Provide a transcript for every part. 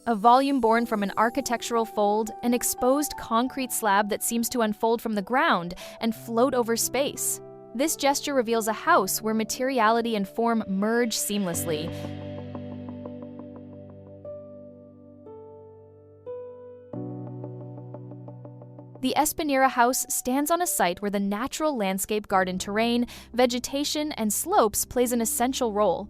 a volume born from an architectural fold, an exposed concrete slab that seems to unfold from the ground and float over space. This gesture reveals a house where materiality and form merge seamlessly. The Espinheira House stands on a site where the natural landscape garden terrain, vegetation, and slopes plays an essential role.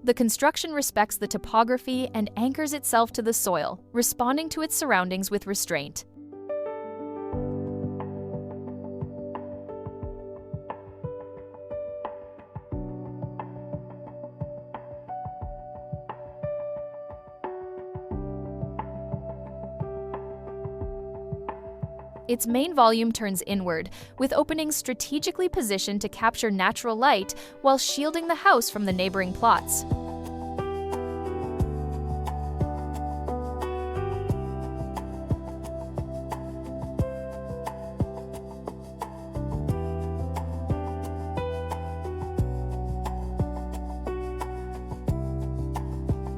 The construction respects the topography and anchors itself to the soil, responding to its surroundings with restraint. Its main volume turns inward, with openings strategically positioned to capture natural light while shielding the house from the neighboring plots.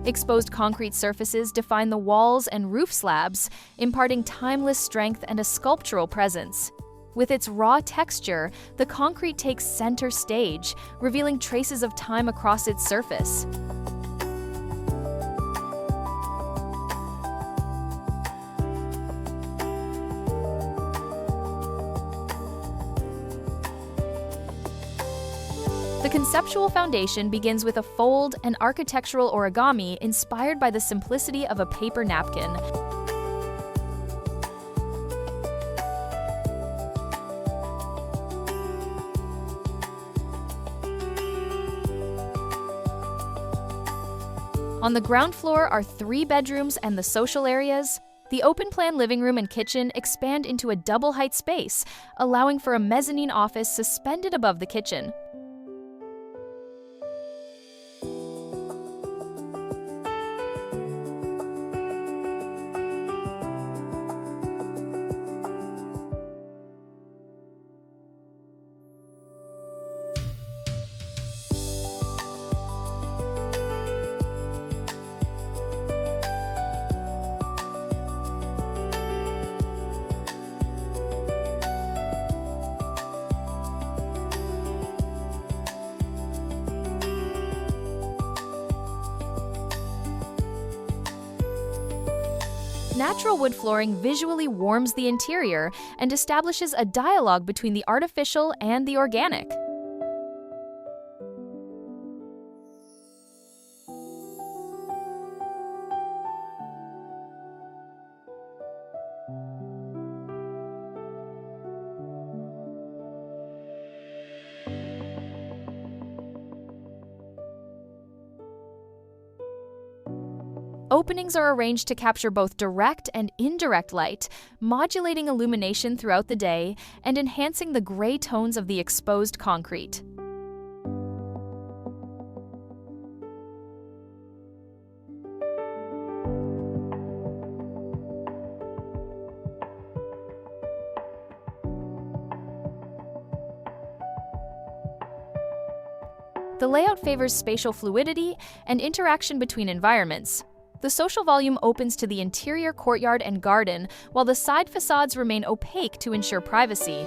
Exposed concrete surfaces define the walls and roof slabs, imparting timeless strength and a sculptural presence. With its raw texture, the concrete takes center stage, revealing traces of time across its surface. The conceptual foundation begins with a fold, an architectural origami inspired by the simplicity of a paper napkin. On the ground floor are 3 bedrooms and the social areas. The open-plan living room and kitchen expand into a double-height space, allowing for a mezzanine office suspended above the kitchen. Natural wood flooring visually warms the interior and establishes a dialogue between the artificial and the organic. Openings are arranged to capture both direct and indirect light, modulating illumination throughout the day and enhancing the gray tones of the exposed concrete. The layout favors spatial fluidity and interaction between environments. The social volume opens to the interior courtyard and garden, while the side facades remain opaque to ensure privacy.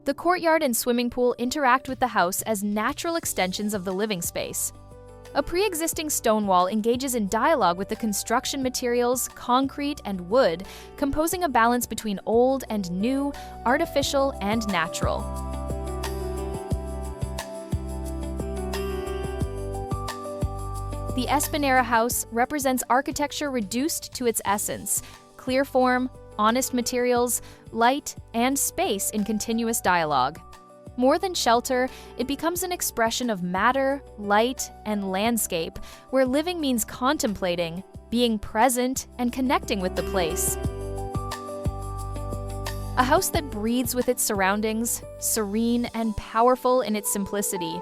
The courtyard and swimming pool interact with the house as natural extensions of the living space. A pre-existing stone wall engages in dialogue with the construction materials, concrete and wood, composing a balance between old and new, artificial and natural. The Espinheira House represents architecture reduced to its essence: clear form, honest materials, light, and space in continuous dialogue. More than shelter, it becomes an expression of matter, light, and landscape, where living means contemplating, being present, and connecting with the place. A house that breathes with its surroundings, serene and powerful in its simplicity.